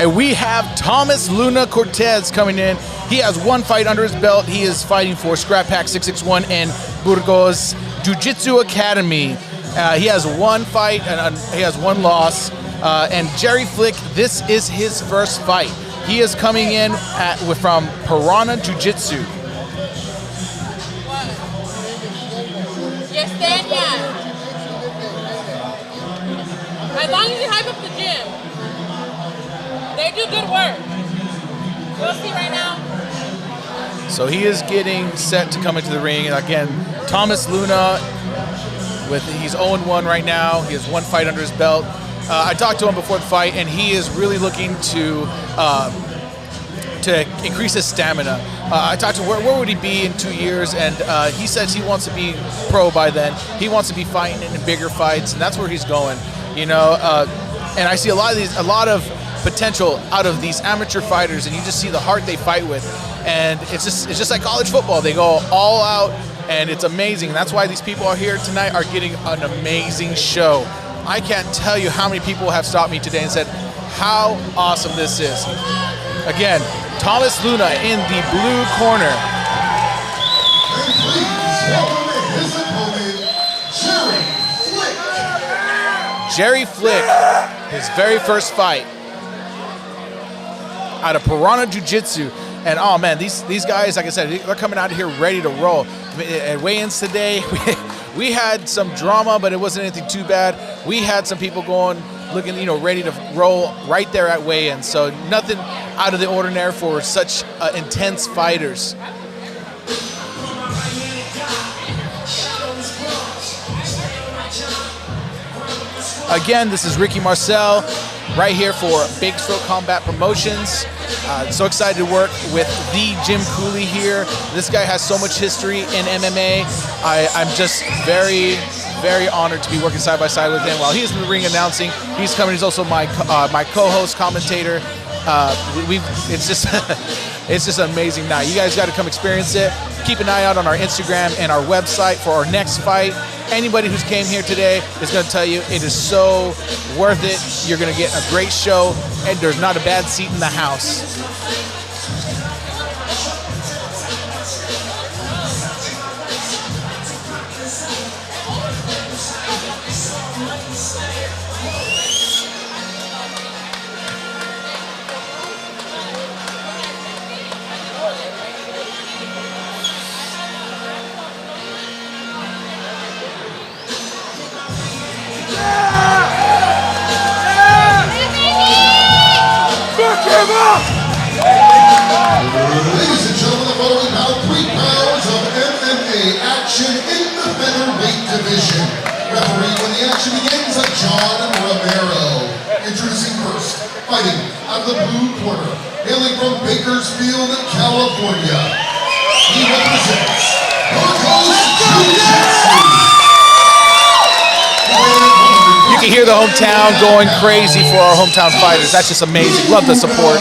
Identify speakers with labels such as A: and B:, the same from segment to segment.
A: And we have Thomas Luna Cortez coming in. He has one fight under his belt. He is fighting for Scrap Pack 661 and Burgos Jiu-Jitsu Academy. He has one fight and he has one loss. And Jerry Flick, this is his first fight. He is coming in from Piranha Jiu-Jitsu.
B: Yesenia. As long as you hype up the gym, they do good work. We'll see right now.
A: So he is getting set to come into the ring. And again, Thomas Luna, he's 0-1 right now. He has one fight under his belt. I talked to him before the fight, and he is really looking to increase his stamina. I talked to him, where would he be in 2 years? And he says he wants to be pro by then. He wants to be fighting in bigger fights, and that's where he's going. You know, and I see a lot of potential out of these amateur fighters, and you just see the heart they fight with, and it's just like college football. They go all out, and it's amazing. That's why these people are here tonight, are getting an amazing show. I can't tell you how many people have stopped me today and said how awesome this is. Again, Thomas Luna in the blue corner.
C: And please welcome his opponent, Jerry Flick.
A: Jerry Flick, his very first fight out of Piranha Jiu-Jitsu. And oh man, these guys, like I said, they're coming out of here ready to roll. At weigh-ins today, we had some drama, but it wasn't anything too bad. We had some people looking, ready to roll right there at weigh-ins. So nothing out of the ordinary for such intense fighters. Again, this is Ricky Marcel, right here for Bakersfield Combat Promotions. So excited to work with the Jim Cooley here. This guy has so much history in MMA. I'm just very, very honored to be working side by side with him. While he's in the ring announcing, he's coming. He's also my co-host, commentator. It's just it's just an amazing night. You guys got to come experience it. Keep an eye out on our Instagram and our website for our next fight. Anybody who's came here today is going to tell you it is so worth it. You're going to get a great show, and there's not a bad seat in the house.
C: Ladies and gentlemen, the following bout, 3 pounds of MMA action in the featherweight division. Referee when the action begins, John Romero. Introducing first, fighting out of the blue corner, hailing from Bakersfield, California. He represents Burgos Jiu-Jitsu.
A: You can hear the hometown going crazy for our hometown fighters. That's just amazing. Love the support.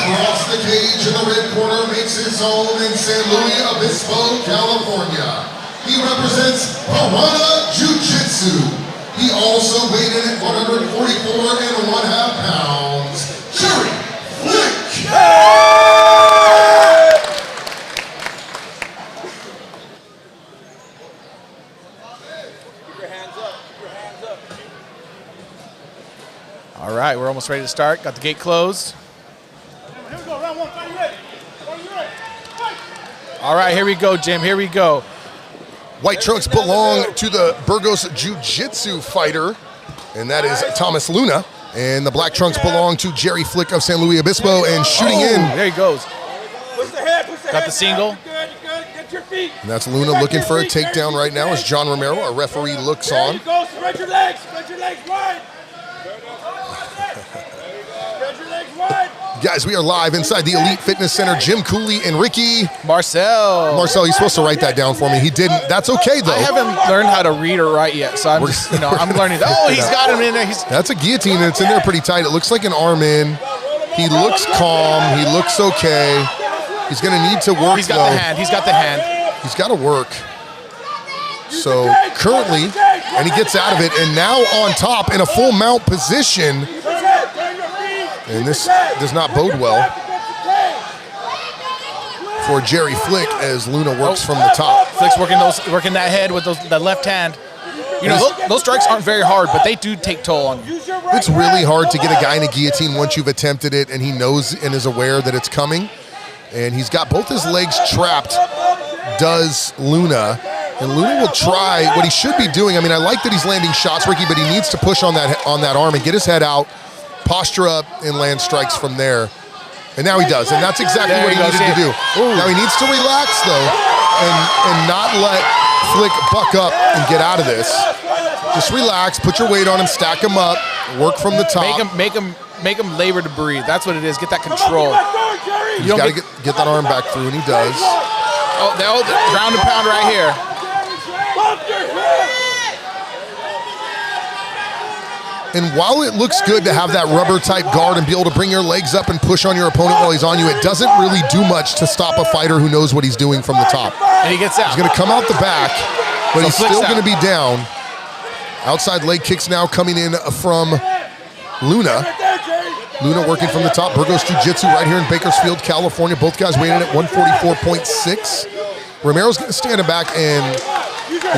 C: Across the cage in the red corner makes his home in San Luis Obispo, California. He represents Piranha Jiu-Jitsu. He also weighed in at 144.5 pounds. Jerry Flick.
A: All right, we're almost ready to start. Got the gate closed.
D: Here we go, round 1, fight, you ready? Are you ready? Fight!
A: All right, here we go, Jim. Here we go.
E: White trunks belong to the Burgos Jiu-Jitsu fighter, and that is Thomas Luna. And the black trunks belong to Jerry Flick of San Luis Obispo, and shooting in.
A: There he goes.
D: Push the head, push the head.
A: Got the single.
D: You're good, you're good. Get your feet.
E: And that's Luna looking for a takedown right now as John Romero, our referee, looks
D: There
E: on.
D: you go, spread your legs wide. Spread your legs wide.
E: Guys, we are live inside the Elite Fitness Center. Jim Cooley and Ricky
A: Marcel.
E: Marcel, you're supposed to write that down for me. He didn't. That's okay, though.
A: I haven't learned how to read or write yet, so I'm just, I'm learning. Oh, he's got him in there.
E: That's a guillotine, and it's in there pretty tight. It looks like an arm in. He looks calm. He looks okay. He's going to need to work,
A: He's got the hand. He's got the hand.
E: He's got to work. So currently, and he gets out of it, and now on top in a full mount position. And this does not bode well for Jerry Flick as Luna works from the top.
A: Flick's working that head with the left hand. Those strikes aren't very hard, but they do take toll on you.
E: It's really hard to get a guy in a guillotine once you've attempted it and he knows and is aware that it's coming. And he's got both his legs trapped, does Luna. And Luna will try what he should be doing. I mean, I like that he's landing shots, Ricky, but he needs to push on that arm and get his head out, posture up, and land strikes from there. And now he does, and that's exactly what he needed to do. Now he needs to relax, though, and not let Flick buck up and get out of this. Just relax, put your weight on him, stack him up, work from the top.
A: Make him labor to breathe. That's what it is. Get that control.
E: He's got to get that arm back through, and he does.
A: Oh, the ground and pound right here.
E: And while it looks good to have that rubber type guard and be able to bring your legs up and push on your opponent while he's on you, it doesn't really do much to stop a fighter who knows what he's doing from the top.
A: And he gets out.
E: He's going to come out the back, but he's still going to be down. Outside leg kicks now coming in from Luna. Luna working from the top. Burgos Jiu-Jitsu right here in Bakersfield, California. Both guys weighing in at 144.6. Romero's going to stand back and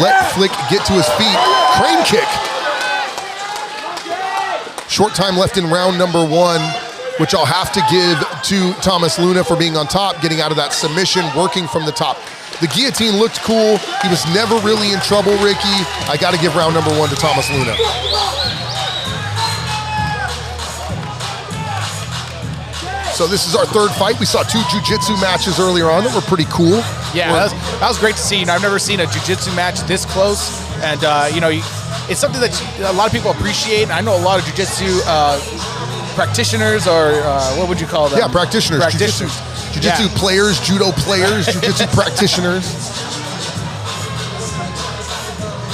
E: let Flick get to his feet. Crane kick. Short time left in round number one, which I'll have to give to Thomas Luna for being on top, getting out of that submission, working from the top. The guillotine looked cool. He was never really in trouble, Ricky. I got to give round number one to Thomas Luna. So this is our third fight. We saw two jiu-jitsu matches earlier on that were pretty cool.
A: Yeah, that was great to see. I've never seen a jiu-jitsu match this close, and it's something that a lot of people appreciate. I know a lot of jiu-jitsu practitioners, or what would you call them?
E: Yeah, practitioners. Jiu-jitsu players, judo players, jiu-jitsu practitioners.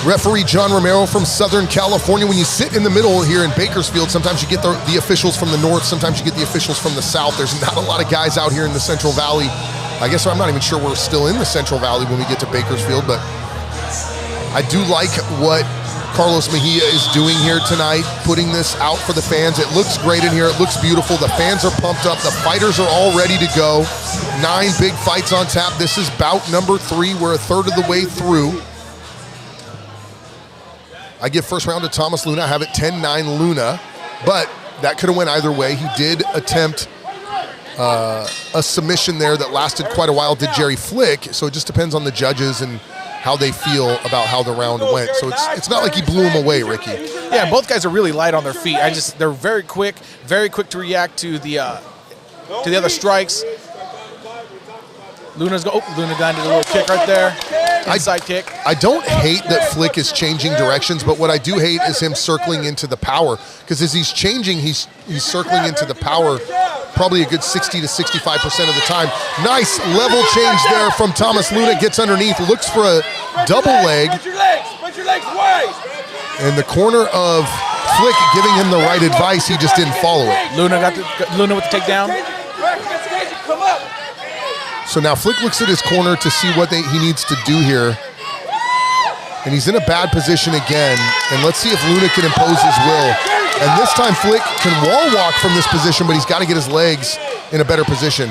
E: Referee John Romero from Southern California. When you sit in the middle here in Bakersfield, sometimes you get the officials from the north, sometimes you get the officials from the south. There's not a lot of guys out here in the Central Valley. I guess I'm not even sure we're still in the Central Valley when we get to Bakersfield, but I do like what Carlos Mejia is doing here tonight, putting this out for the fans. It looks great in here. It looks beautiful. The fans are pumped up. The fighters are all ready to go. 9 big fights on tap. This is bout number 3. We're a third of the way through. I give first round to Thomas Luna. I have it 10-9 Luna, but that could have went either way. He did attempt a submission there that lasted quite a while, did Jerry Flick, so it just depends on the judges and how they feel about how the round went. So it's not like he blew him away, Ricky.
A: Yeah, both guys are really light on their feet. They're very quick to react to the other strikes. Luna did a little kick right there. Inside kick.
E: I don't hate that Flick is changing directions, but what I do hate is him circling into the power, because as he's changing, he's circling into the power probably a good 60 to 65% of the time. Nice level change there from Thomas Luna. Gets underneath, looks for a double leg.
D: Put your legs wide.
E: And the corner of Flick giving him the right advice, he just didn't follow it.
A: Luna with the takedown.
D: Come up.
E: So now Flick looks at his corner to see what he needs to do here. And he's in a bad position again. And let's see if Luna can impose his will. And this time Flick can wall walk from this position, but he's got to get his legs in a better position.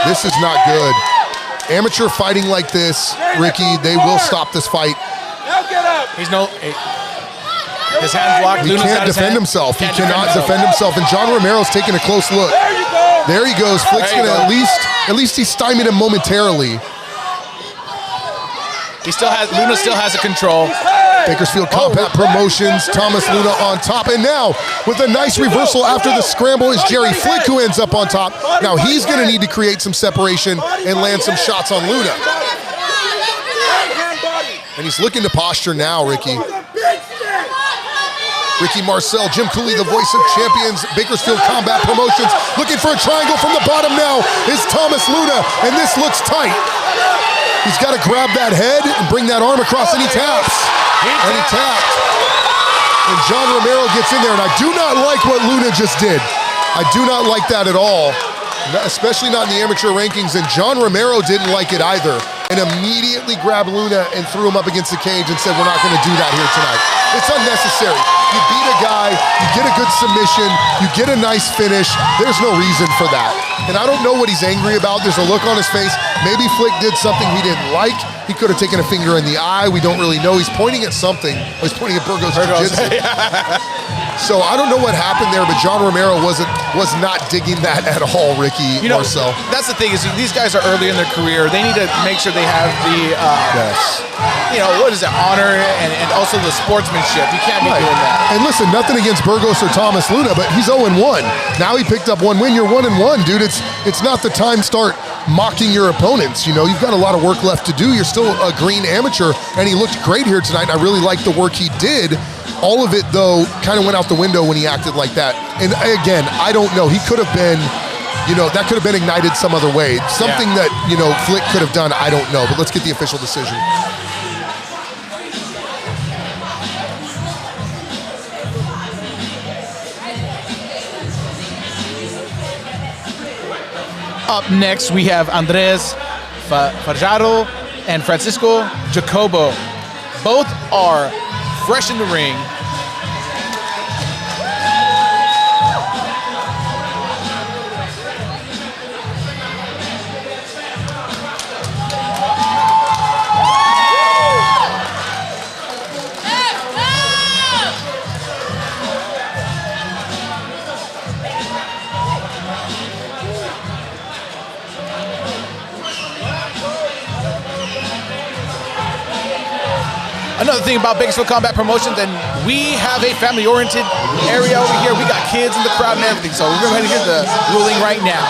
E: This is not good. Amateur fighting like this, Ricky, they will stop this fight.
D: Now get up.
A: His hand blocked.
E: He can't defend himself. He cannot defend himself. And John Romero's taking a close look.
D: There you go.
E: There he goes. Flick's going to at least he stymied him momentarily.
A: Luna still has a control.
E: Bakersfield Combat Promotions, Thomas Luna on top. And now, with a nice reversal after the scramble, is Jerry Flick who ends up on top. Now he's going to need to create some separation and land some shots on Luna. And he's looking to posture now, Ricky. Ricky Marcel, Jim Cooley, the voice of champions, Bakersfield Combat Promotions, looking for a triangle from the bottom now is Thomas Luna, and this looks tight. He's got to grab that head and bring that arm across, and he taps. And he tapped. And John Romero gets in there, and I do not like what Luna just did. I do not like that at all, especially not in the amateur rankings, and John Romero didn't like it either, and immediately grabbed Luna and threw him up against the cage and said, we're not gonna do that here tonight. It's unnecessary. You beat a guy, you get a good submission, you get a nice finish, there's no reason for that. And I don't know what he's angry about. There's a look on his face. Maybe Flick did something he didn't like. He could have taken a finger in the eye. We don't really know. He's pointing at something. He's pointing at Burgos Jiu-Jitsu. So I don't know what happened there, but John Romero was not digging that at all, Ricky Marcel.
A: That's the thing is these guys are early in their career. They need to make sure they have the, what is it, honor and also the sportsmanship. You can't be doing that.
E: And listen, nothing against Burgos or Thomas Luna, but he's 0-1. Now he picked up one win. You're 1-1, dude. It's not the time to start mocking your opponents. You know, you've got a lot of work left to do. You're still a green amateur, and he looked great here tonight. I really liked the work he did. All of it, though, kind of went out the window when he acted like that. And again, I don't know. He could have been, that could have been ignited some other way. Something that, Flick could have done, I don't know. But let's get the official decision.
A: Up next, we have Andres Fajardo and Francisco Jacobo. Both are fresh in the ring. Another thing about Bakersfield Combat Promotions, and we have a family-oriented area over here. We got kids in the crowd and everything, so we're going to get the ruling right now.